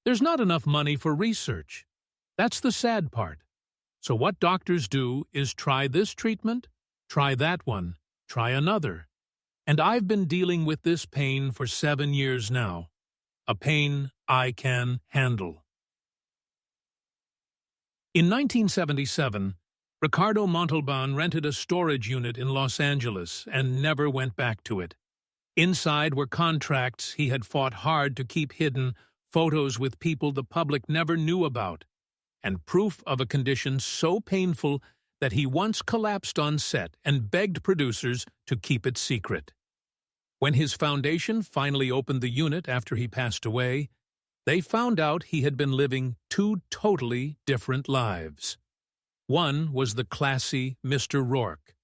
There's not enough money for research. That's the sad part. So what doctors do is try this treatment, try that one, try another. And I've been dealing with this pain for 7 years now. A pain I can handle. In 1977, Ricardo Montalban rented a storage unit in Los Angeles and never went back to it. Inside were contracts he had fought hard to keep hidden, photos with people the public never knew about, and proof of a condition so painful that he once collapsed on set and begged producers to keep it secret. When his foundation finally opened the unit after he passed away, they found out he had been living 2 totally different lives. One was the classy Mr. Rourke.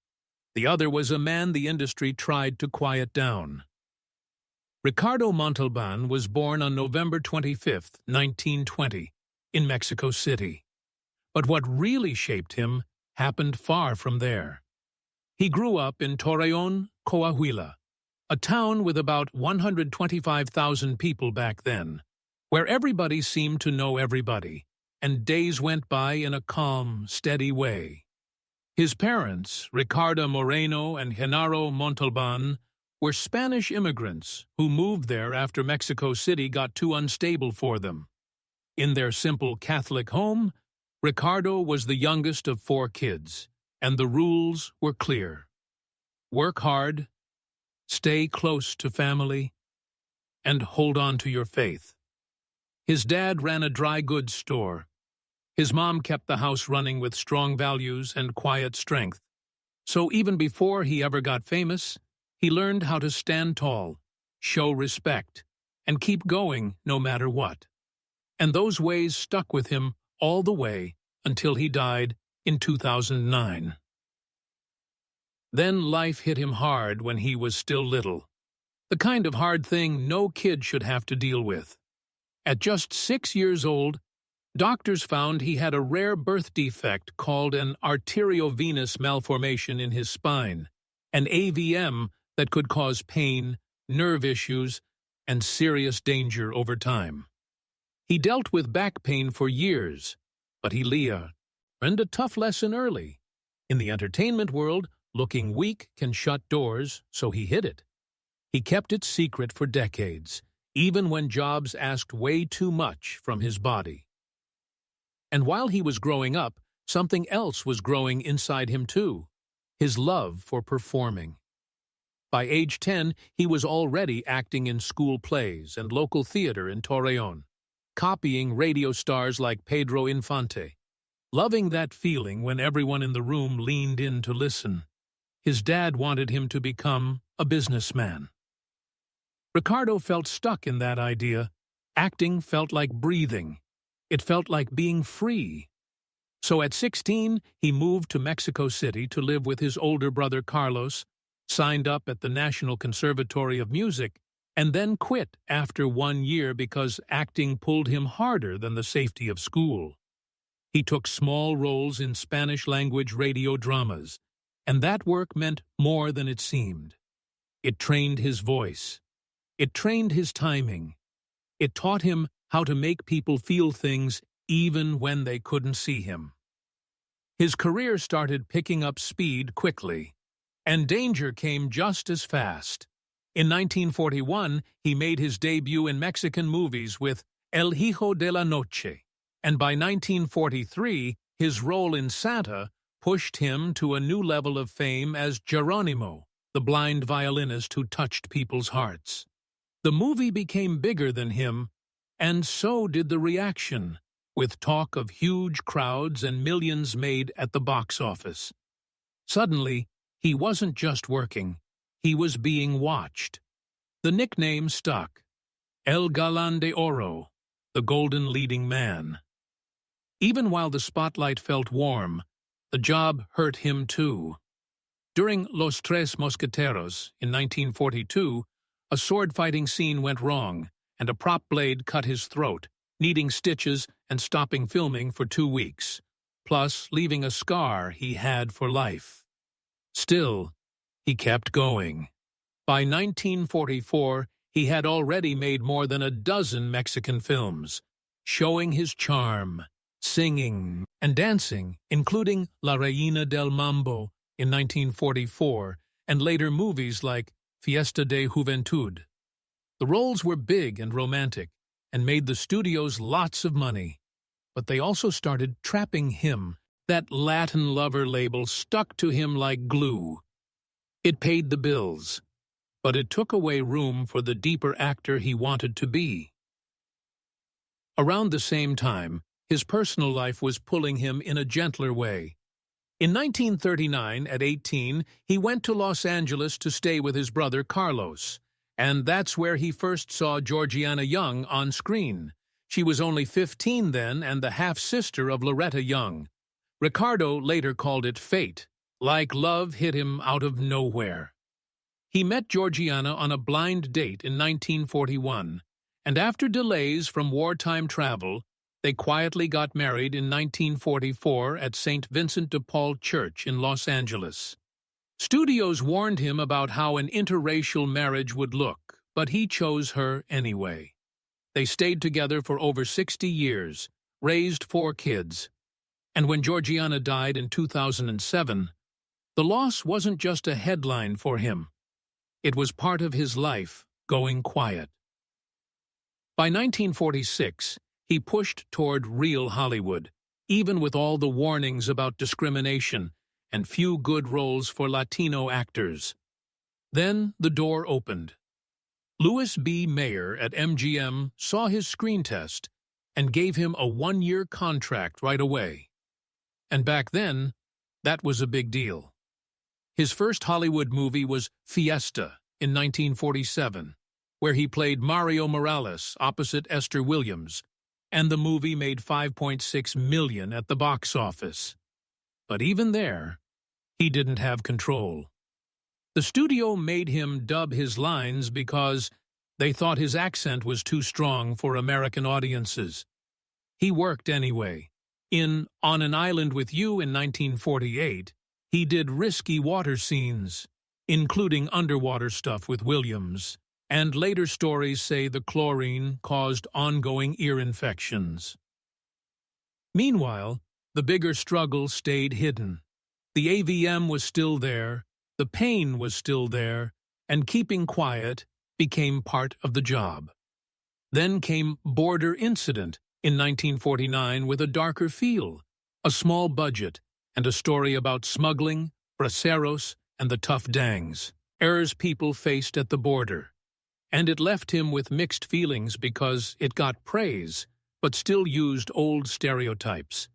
The other was a man the industry tried to quiet down. Ricardo Montalban was born on November 25, 1920, in Mexico City. But what really shaped him happened far from there. He grew up in Torreon, Coahuila, a town with about 125,000 people back then, where everybody seemed to know everybody, and days went by in a calm, steady way. His parents, Ricardo Moreno and Genaro Montalban, were Spanish immigrants who moved there after Mexico City got too unstable for them. In their simple Catholic home, Ricardo was the youngest of 4 kids, and the rules were clear. Work hard, stay close to family, and hold on to your faith. His dad ran a dry goods store. His mom kept the house running with strong values and quiet strength. So even before he ever got famous, he learned how to stand tall, show respect, and keep going no matter what. And those ways stuck with him all the way until he died in 2009. Then life hit him hard when he was still little. The kind of hard thing no kid should have to deal with. At just 6 years old, doctors found he had a rare birth defect called an arteriovenous malformation in his spine, an AVM that could cause pain, nerve issues, and serious danger over time. He dealt with back pain for years, but he learned a tough lesson early. In the entertainment world, looking weak can shut doors, so he hid it. He kept it secret for decades, even when jobs asked way too much from his body. And while he was growing up, something else was growing inside him too, his love for performing. By age 10, he was already acting in school plays and local theater in Torreon, copying radio stars like Pedro Infante, loving that feeling when everyone in the room leaned in to listen. His dad wanted him to become a businessman. Ricardo felt stuck in that idea. Acting felt like breathing. It felt like being free. So at 16, he moved to Mexico City to live with his older brother Carlos, signed up at the National Conservatory of Music, and then quit after 1 year because acting pulled him harder than the safety of school. He took small roles in Spanish-language radio dramas, and that work meant more than it seemed. It trained his voice. It trained his timing. It taught him how to make people feel things even when they couldn't see him. His career started picking up speed quickly, and danger came just as fast. In 1941, he made his debut in Mexican movies with El Hijo de la Noche, and by 1943, his role in Santa pushed him to a new level of fame as Geronimo, the blind violinist who touched people's hearts. The movie became bigger than him, and so did the reaction, with talk of huge crowds and millions made at the box office. Suddenly, he wasn't just working, he was being watched. The nickname stuck: El Galán de Oro, the golden leading man. Even while the spotlight felt warm, the job hurt him too. During Los Tres Mosqueteros in 1942, a sword-fighting scene went wrong, and a prop blade cut his throat, needing stitches and stopping filming for 2 weeks, plus leaving a scar he had for life. Still, he kept going. By 1944, he had already made more than a dozen Mexican films, showing his charm, singing, and dancing, including La Reina del Mambo in 1944, and later movies like Fiesta de Juventud. The roles were big and romantic, and made the studios lots of money. But they also started trapping him. That Latin lover label stuck to him like glue. It paid the bills, but it took away room for the deeper actor he wanted to be. Around the same time, his personal life was pulling him in a gentler way. In 1939, at 18, he went to Los Angeles to stay with his brother Carlos, and that's where he first saw Georgiana Young on screen. She was only 15 then and the half-sister of Loretta Young. Ricardo later called it fate, like love hit him out of nowhere. He met Georgiana on a blind date in 1941, and after delays from wartime travel, they quietly got married in 1944 at St. Vincent de Paul Church in Los Angeles. Studios warned him about how an interracial marriage would look, but he chose her anyway. They stayed together for over 60 years, raised 4 kids. And when Georgiana died in 2007, the loss wasn't just a headline for him. It was part of his life going quiet. By 1946, he pushed toward real Hollywood, even with all the warnings about discrimination and few good roles for Latino actors. Then the door opened. Louis B. Mayer at MGM saw his screen test and gave him a 1-year contract right away. And back then, that was a big deal. His first Hollywood movie was Fiesta in 1947, where he played Mario Morales opposite Esther Williams, and the movie made $5.6 million at the box office. But even there, he didn't have control. The studio made him dub his lines because they thought his accent was too strong for American audiences. He worked anyway. In On an Island with You in 1948, he did risky water scenes, including underwater stuff with Williams, and later stories say the chlorine caused ongoing ear infections. Meanwhile, the bigger struggle stayed hidden. The AVM was still there, the pain was still there, and keeping quiet became part of the job. Then came Border Incident in 1949 with a darker feel, a small budget, and a story about smuggling, braceros, and the tough dangs, errors people faced at the border. And it left him with mixed feelings because it got praise, but still used old stereotypes.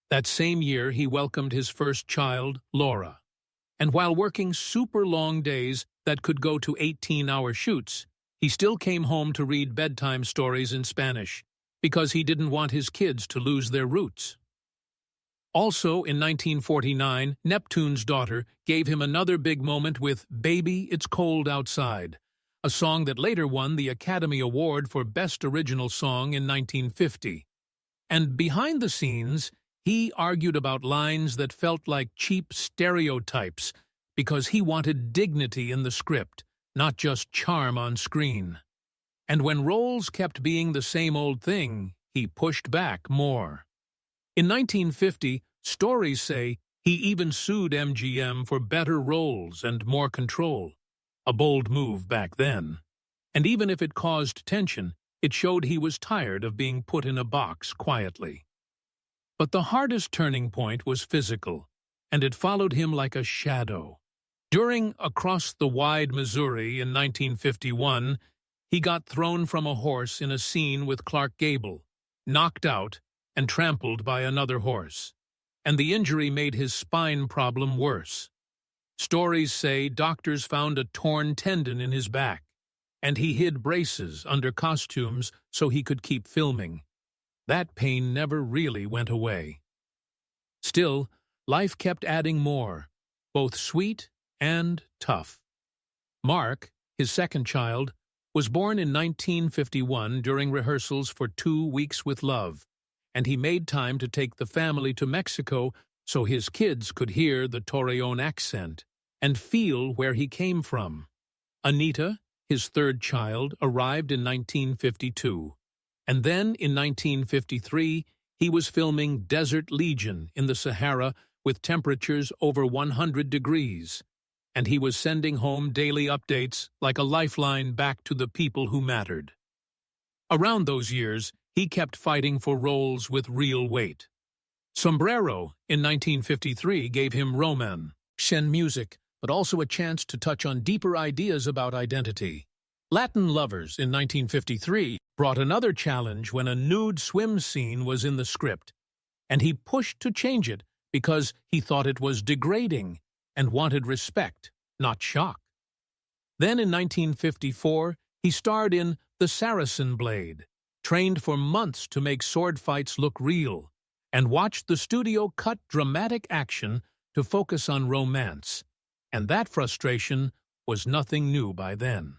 That same year, he welcomed his first child, Laura. And while working super long days that could go to 18-hour shoots, he still came home to read bedtime stories in Spanish, because he didn't want his kids to lose their roots. Also, in 1949, Neptune's Daughter gave him another big moment with Baby, It's Cold Outside, a song that later won the Academy Award for Best Original Song in 1950. And behind the scenes, he argued about lines that felt like cheap stereotypes because he wanted dignity in the script, not just charm on screen. And when roles kept being the same old thing, he pushed back more. In 1950, stories say he even sued MGM for better roles and more control. A bold move back then. And even if it caused tension, it showed he was tired of being put in a box quietly. But the hardest turning point was physical, and it followed him like a shadow. During Across the Wide Missouri in 1951, he got thrown from a horse in a scene with Clark Gable, knocked out, and trampled by another horse. And the injury made his spine problem worse. Stories say doctors found a torn tendon in his back, and he hid braces under costumes so he could keep filming. That pain never really went away. Still, life kept adding more, both sweet and tough. Mark, his second child, was born in 1951 during rehearsals for 2 Weeks with Love, and he made time to take the family to Mexico so his kids could hear the Torreon accent and feel where he came from. Anita, his third child, arrived in 1952. And then, in 1953, he was filming Desert Legion in the Sahara with temperatures over 100 degrees, and he was sending home daily updates like a lifeline back to the people who mattered. Around those years, he kept fighting for roles with real weight. Sombrero, in 1953, gave him Roman, Shen music, but also a chance to touch on deeper ideas about identity. Latin Lovers, in 1953, brought another challenge when a nude swim scene was in the script, and he pushed to change it because he thought it was degrading and wanted respect, not shock. Then in 1954, he starred in The Saracen Blade, trained for months to make sword fights look real, and watched the studio cut dramatic action to focus on romance, and that frustration was nothing new by then.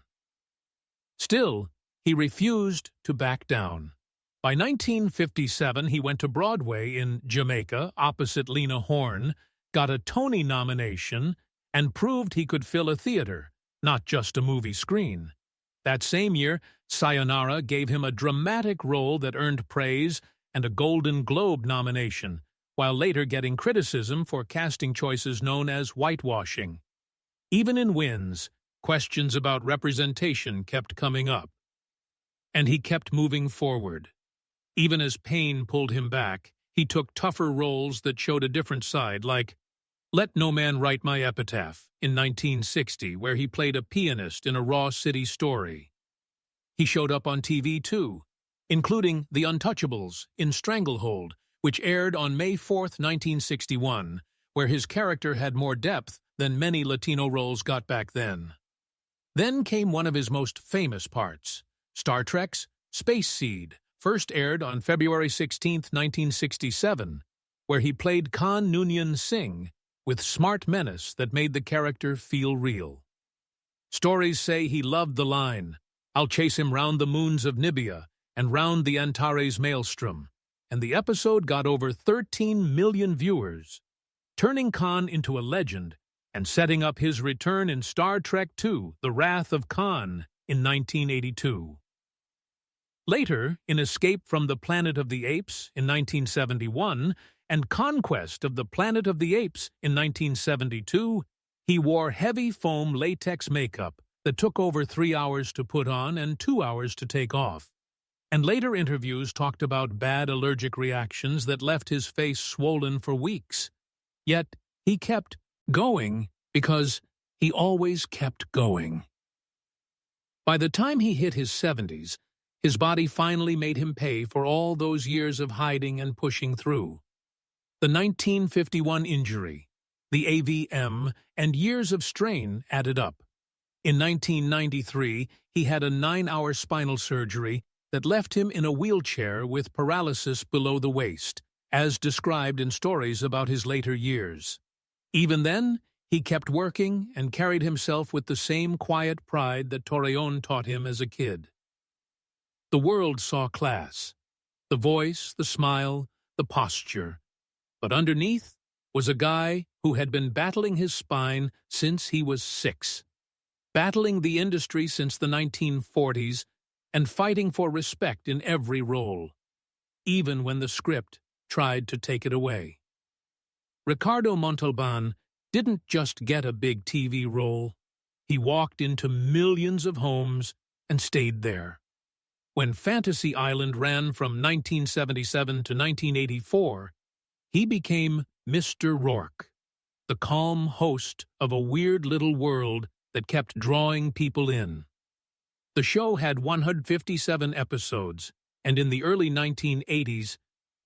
Still, he refused to back down. By 1957, he went to Broadway in Jamaica opposite Lena Horne, got a Tony nomination, and proved he could fill a theater, not just a movie screen. That same year, Sayonara gave him a dramatic role that earned praise and a Golden Globe nomination, while later getting criticism for casting choices known as whitewashing. Even in wins, questions about representation kept coming up. And he kept moving forward. Even as pain pulled him back, he took tougher roles that showed a different side, like Let No Man Write My Epitaph in 1960, where he played a pianist in a Raw City story. He showed up on TV too, including The Untouchables in Stranglehold, which aired on May 4, 1961, where his character had more depth than many Latino roles got back then. Then came one of his most famous parts, Star Trek's Space Seed, first aired on February 16, 1967, where he played Khan Noonien Singh with smart menace that made the character feel real. Stories say he loved the line, "I'll chase him round the moons of Nibia and round the Antares maelstrom," and the episode got over 13 million viewers, turning Khan into a legend and setting up his return in Star Trek II, The Wrath of Khan, in 1982. Later, in Escape from the Planet of the Apes in 1971 and Conquest of the Planet of the Apes in 1972, he wore heavy foam latex makeup that took over 3 hours to put on and 2 hours to take off. And later interviews talked about bad allergic reactions that left his face swollen for weeks. Yet, he kept going because he always kept going. By the time he hit his 70s, his body finally made him pay for all those years of hiding and pushing through. The 1951 injury, the AVM, and years of strain added up. In 1993, he had a 9-hour spinal surgery that left him in a wheelchair with paralysis below the waist, as described in stories about his later years. Even then, he kept working and carried himself with the same quiet pride that Torreón taught him as a kid. The world saw class, the voice, the smile, the posture. But underneath was a guy who had been battling his spine since he was 6, battling the industry since the 1940s, and fighting for respect in every role, even when the script tried to take it away. Ricardo Montalban didn't just get a big TV role. He walked into millions of homes and stayed there. When Fantasy Island ran from 1977 to 1984, he became Mr. Rourke, the calm host of a weird little world that kept drawing people in. The show had 157 episodes, and in the early 1980s,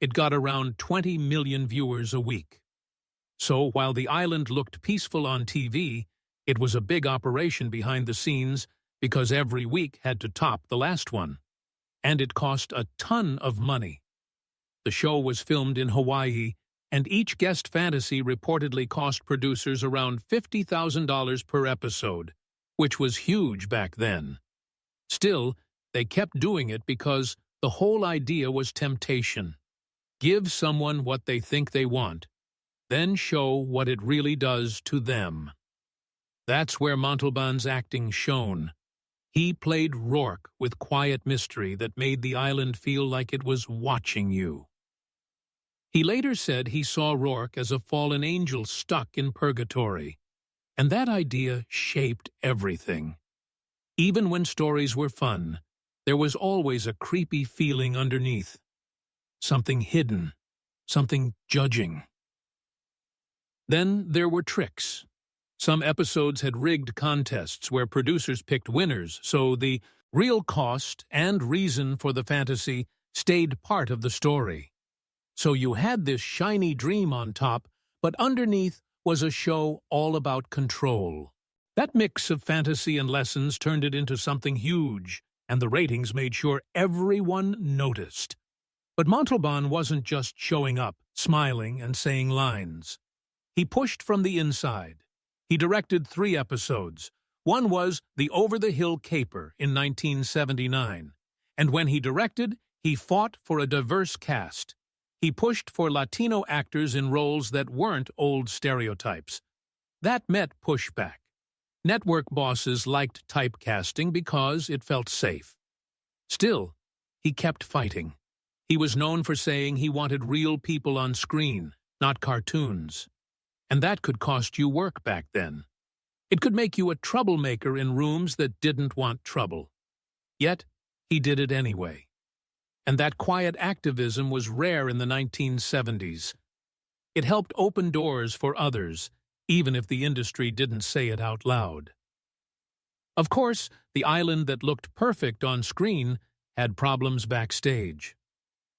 it got around 20 million viewers a week. So while the island looked peaceful on TV, it was a big operation behind the scenes because every week had to top the last one. And it cost a ton of money. The show was filmed in Hawaii, and each guest fantasy reportedly cost producers around $50,000 per episode, which was huge back then. Still, they kept doing it because the whole idea was temptation. Give someone what they think they want, then show what it really does to them. That's where Montalban's acting shone. He played Rourke with quiet mystery that made the island feel like it was watching you. He later said he saw Rourke as a fallen angel stuck in purgatory, and that idea shaped everything. Even when stories were fun, there was always a creepy feeling underneath. Something hidden, something judging. Then there were tricks. Some episodes had rigged contests where producers picked winners, so the real cost and reason for the fantasy stayed part of the story. So you had this shiny dream on top, but underneath was a show all about control. That mix of fantasy and lessons turned it into something huge, and the ratings made sure everyone noticed. But Montalban wasn't just showing up, smiling, and saying lines. He pushed from the inside. He directed 3 episodes. One was The Over-the-Hill Caper in 1979, and when he directed, he fought for a diverse cast. He pushed for Latino actors in roles that weren't old stereotypes. That met pushback. Network bosses liked typecasting because it felt safe. Still, he kept fighting. He was known for saying he wanted real people on screen, not cartoons. And that could cost you work back then. It could make you a troublemaker in rooms that didn't want trouble. Yet, he did it anyway. And that quiet activism was rare in the 1970s. It helped open doors for others, even if the industry didn't say it out loud. Of course, the island that looked perfect on screen had problems backstage.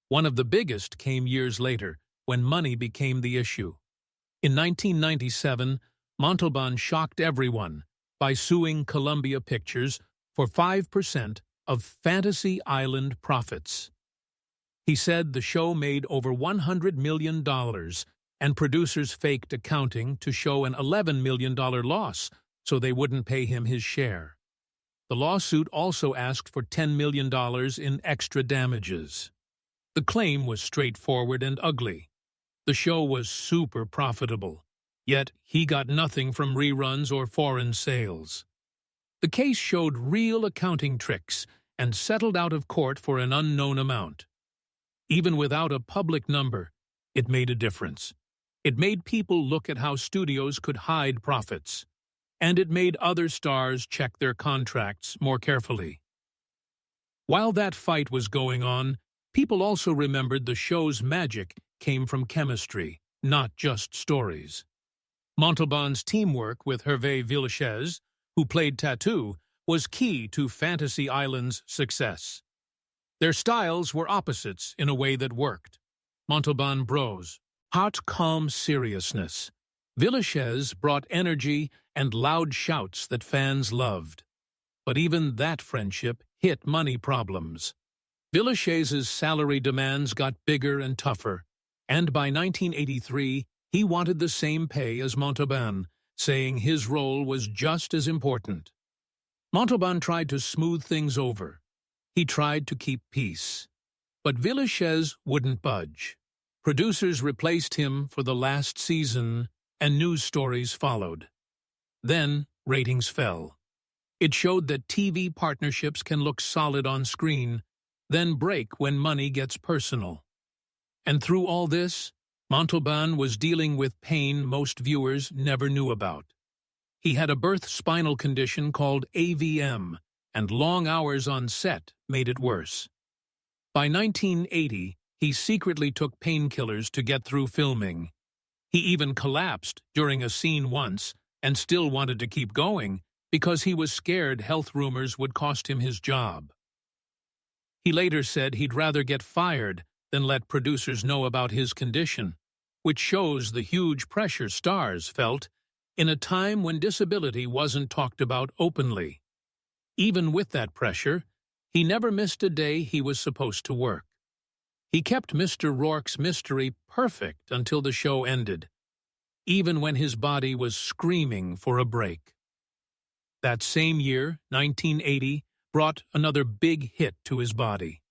One of the biggest came years later, when money became the issue. In 1997, Montalban shocked everyone by suing Columbia Pictures for 5% of Fantasy Island profits. He said the show made over $100 million, and producers faked accounting to show an $11 million loss so they wouldn't pay him his share. The lawsuit also asked for $10 million in extra damages. The claim was straightforward and ugly. The show was super profitable, yet he got nothing from reruns or foreign sales. The case showed real accounting tricks and settled out of court for an unknown amount. Even without a public number, it made a difference. It made people look at how studios could hide profits, and it made other stars check their contracts more carefully. While that fight was going on, people also remembered the show's magic came from chemistry, not just stories. Montalban's teamwork with Hervé Villechaize, who played Tattoo, was key to Fantasy Island's success. Their styles were opposites in a way that worked. Montalban bros, hot, calm seriousness. Villechaize brought energy and loud shouts that fans loved. But even that friendship hit money problems. Villechaize's salary demands got bigger and tougher, and by 1983, he wanted the same pay as Montalban, saying his role was just as important. Montalban tried to smooth things over. He tried to keep peace. But Villechaize wouldn't budge. Producers replaced him for the last season, and news stories followed. Then, ratings fell. It showed that TV partnerships can look solid on screen, then break when money gets personal. And through all this, Montalban was dealing with pain most viewers never knew about. He had a birth spinal condition called AVM, and long hours on set made it worse. By 1980, he secretly took painkillers to get through filming. He even collapsed during a scene once and still wanted to keep going because he was scared health rumors would cost him his job. He later said he'd rather get fired than let producers know about his condition, which shows the huge pressure stars felt in a time when disability wasn't talked about openly. Even with that pressure, he never missed a day he was supposed to work. He kept Mr. Rourke's mystery perfect until the show ended, even when his body was screaming for a break. That same year, 1980, brought another big hit to his body.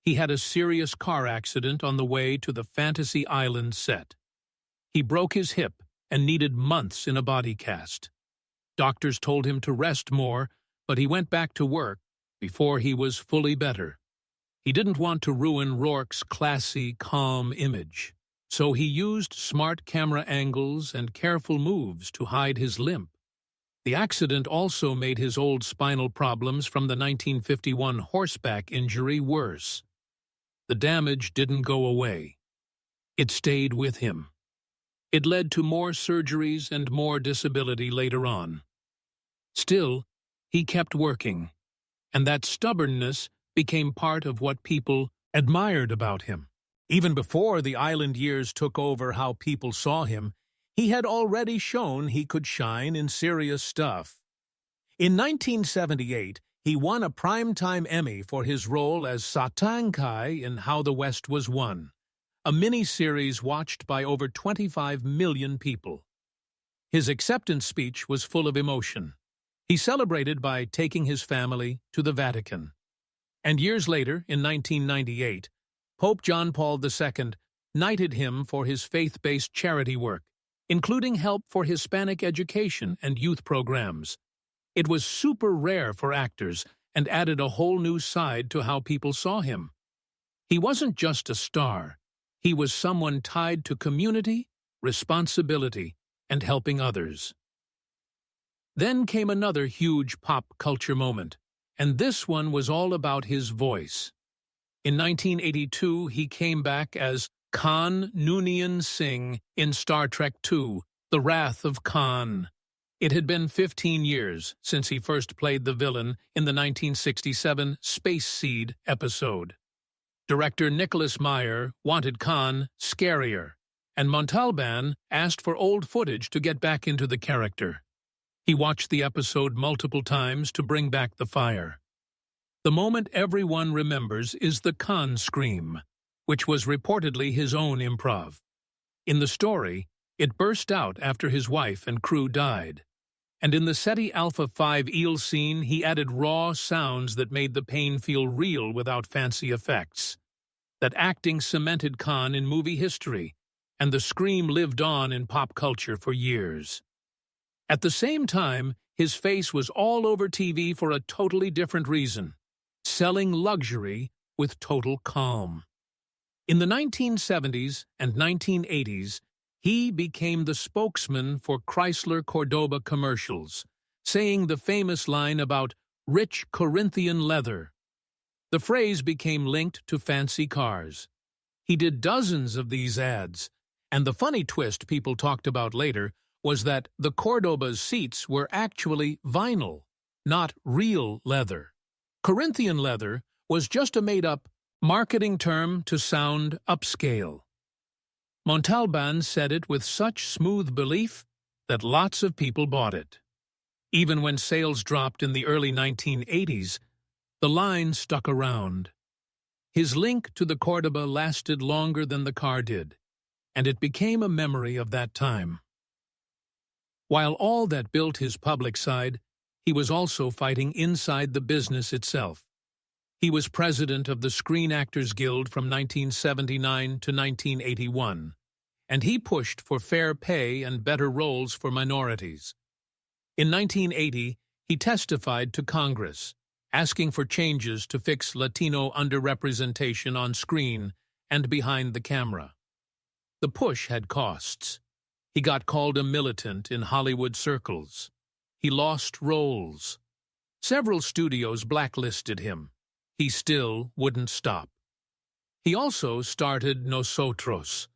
He had a serious car accident on the way to the Fantasy Island set. He broke his hip and needed months in a body cast. Doctors told him to rest more, but he went back to work before he was fully better. He didn't want to ruin Rourke's classy, calm image, so he used smart camera angles and careful moves to hide his limp. The accident also made his old spinal problems from the 1951 horseback injury worse. The damage didn't go away. It stayed with him. It led to more surgeries and more disability later on. Still, he kept working, and that stubbornness became part of what people admired about him. Even before the island years took over how people saw him, he had already shown he could shine in serious stuff. In 1978, he won a Primetime Emmy for his role as Satankai in How the West Was Won, a mini-series watched by over 25 million people. His acceptance speech was full of emotion. He celebrated by taking his family to the Vatican. And years later, in 1998, Pope John Paul II knighted him for his faith-based charity work, including help for Hispanic education and youth programs. It was super rare for actors and added a whole new side to how people saw him. He wasn't just a star. He was someone tied to community, responsibility, and helping others. Then came another huge pop culture moment, and this one was all about his voice. In 1982, he came back as Khan Noonien Singh in Star Trek II, The Wrath of Khan. It had been 15 years since he first played the villain in the 1967 Space Seed episode. Director Nicholas Meyer wanted Khan scarier, and Montalban asked for old footage to get back into the character. He watched the episode multiple times to bring back the fire. The moment everyone remembers is the Khan scream, which was reportedly his own improv. In the story, it burst out after his wife and crew died. And in the SETI Alpha 5 eel scene, he added raw sounds that made the pain feel real without fancy effects. That acting cemented Khan in movie history, and the scream lived on in pop culture for years. At the same time, his face was all over TV for a totally different reason: selling luxury with total calm. In the 1970s and 1980s, he became the spokesman for Chrysler Cordoba commercials, saying the famous line about rich Corinthian leather. The phrase became linked to fancy cars. He did dozens of these ads, and the funny twist people talked about later was that the Cordoba's seats were actually vinyl, not real leather. Corinthian leather was just a made-up marketing term to sound upscale. Montalban said it with such smooth belief that lots of people bought it. Even when sales dropped in the early 1980s, the line stuck around. His link to the Cordoba lasted longer than the car did, and it became a memory of that time. While all that built his public side, he was also fighting inside the business itself. He was president of the Screen Actors Guild from 1979 to 1981, and he pushed for fair pay and better roles for minorities. In 1980, he testified to Congress, asking for changes to fix Latino underrepresentation on screen and behind the camera. The push had costs. He got called a militant in Hollywood circles. He lost roles. Several studios blacklisted him. He still wouldn't stop. He also started Nosotros,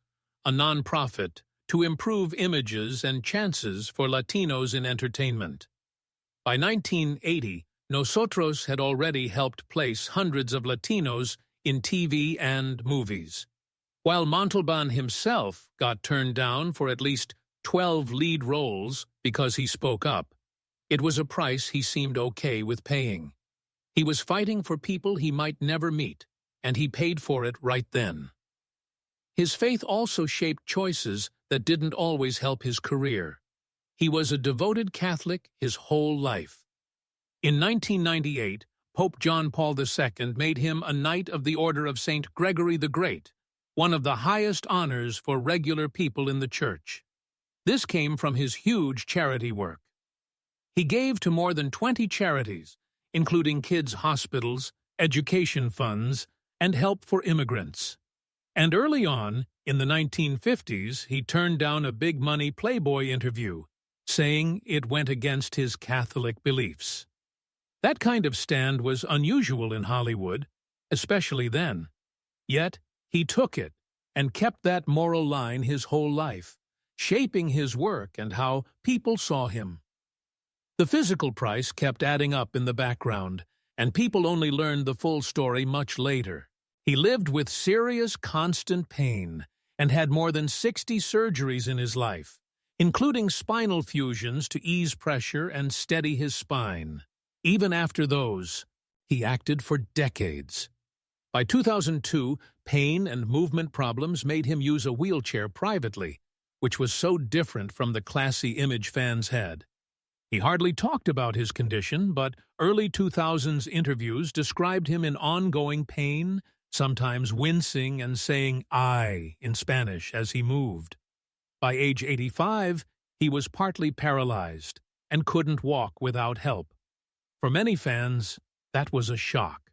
a nonprofit to improve images and chances for Latinos in entertainment. By 1980, Nosotros had already helped place hundreds of Latinos in TV and movies. While Montalban himself got turned down for at least 12 lead roles because he spoke up, it was a price he seemed okay with paying. He was fighting for people he might never meet, and he paid for it right then. His faith also shaped choices that didn't always help his career. He was a devoted Catholic his whole life. In 1998, Pope John Paul II made him a Knight of the Order of St. Gregory the Great, one of the highest honors for regular people in the Church. This came from his huge charity work. He gave to more than 20 charities including kids' hospitals, education funds, and help for immigrants. And early on, in the 1950s, he turned down a big-money Playboy interview, saying it went against his Catholic beliefs. That kind of stand was unusual in Hollywood, especially then. Yet, he took it and kept that moral line his whole life, shaping his work and how people saw him. The physical price kept adding up in the background, and people only learned the full story much later. He lived with serious, constant pain and had more than 60 surgeries in his life, including spinal fusions to ease pressure and steady his spine. Even after those, he acted for decades. By 2002, pain and movement problems made him use a wheelchair privately, which was so different from the classy image fans had. He hardly talked about his condition, but early 2000s interviews described him in ongoing pain, sometimes wincing and saying "I" in Spanish as he moved. By age 85, he was partly paralyzed and couldn't walk without help. For many fans, that was a shock.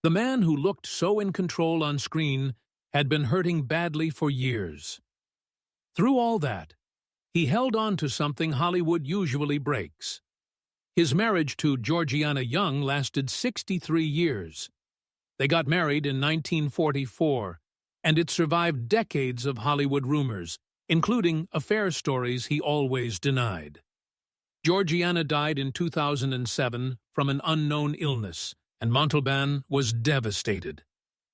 The man who looked so in control on screen had been hurting badly for years. Through all that, he held on to something Hollywood usually breaks. His marriage to Georgiana Young lasted 63 years. They got married in 1944, and it survived decades of Hollywood rumors, including affair stories he always denied. Georgiana died in 2007 from an unknown illness, and Montalban was devastated.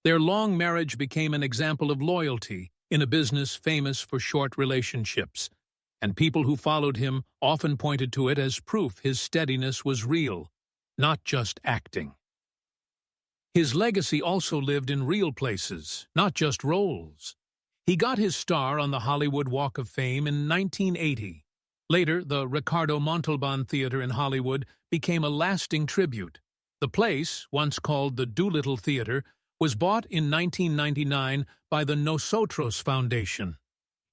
Their long marriage became an example of loyalty in a business famous for short relationships, and people who followed him often pointed to it as proof his steadiness was real, not just acting. His legacy also lived in real places, not just roles. He got his star on the Hollywood Walk of Fame in 1980. Later, the Ricardo Montalban Theater in Hollywood became a lasting tribute. The place, once called the Doolittle Theater, was bought in 1999 by the Nosotros Foundation.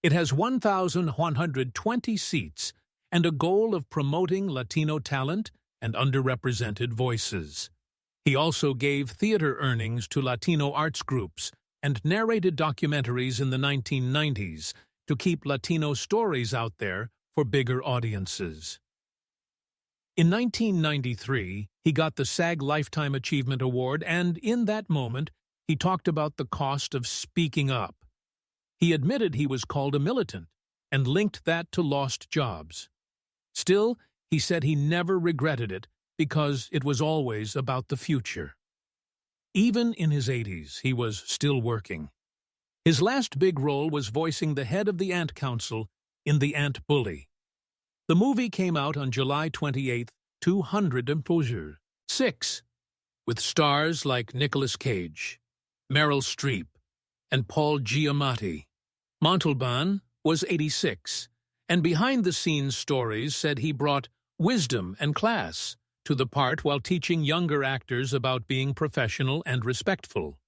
It has 1,120 seats and a goal of promoting Latino talent and underrepresented voices. He also gave theater earnings to Latino arts groups and narrated documentaries in the 1990s to keep Latino stories out there for bigger audiences. In 1993, he got the SAG Lifetime Achievement Award, and in that moment, he talked about the cost of speaking up. He admitted he was called a militant and linked that to lost jobs. Still, he said he never regretted it because it was always about the future. Even in his 80s, he was still working. His last big role was voicing the head of the Ant Council in The Ant Bully. The movie came out on July 28, 2006, with stars like Nicolas Cage, Meryl Streep, and Paul Giamatti. Montalban was 86, and behind-the-scenes stories said he brought wisdom and class to the part while teaching younger actors about being professional and respectful.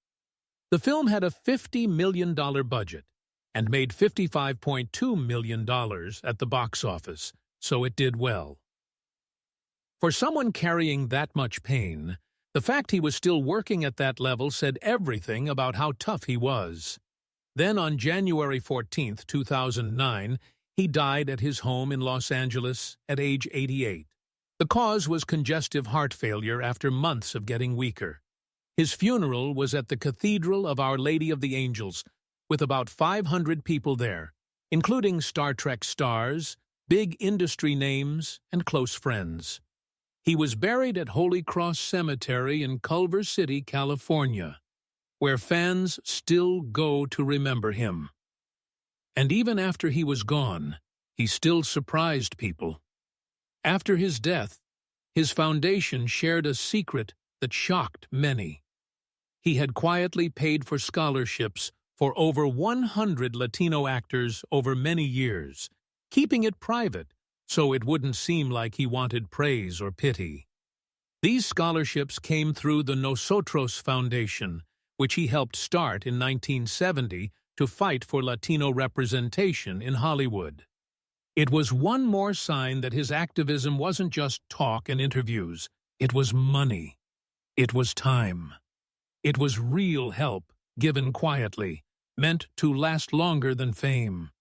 The film had a $50 million budget and made $55.2 million at the box office, so it did well. For someone carrying that much pain, the fact he was still working at that level said everything about how tough he was. Then on January 14, 2009, he died at his home in Los Angeles at age 88. The cause was congestive heart failure after months of getting weaker. His funeral was at the Cathedral of Our Lady of the Angels, with about 500 people there, including Star Trek stars, big industry names, and close friends. He was buried at Holy Cross Cemetery in Culver City, California, where fans still go to remember him. And even after he was gone, he still surprised people. After his death, his foundation shared a secret that shocked many. He had quietly paid for scholarships for over 100 Latino actors over many years, keeping it private so it wouldn't seem like he wanted praise or pity. These scholarships came through the Nosotros Foundation, which he helped start in 1970 to fight for Latino representation in Hollywood. It was one more sign that his activism wasn't just talk and interviews, It was money. It was time. It was real help, given quietly, meant to last longer than fame.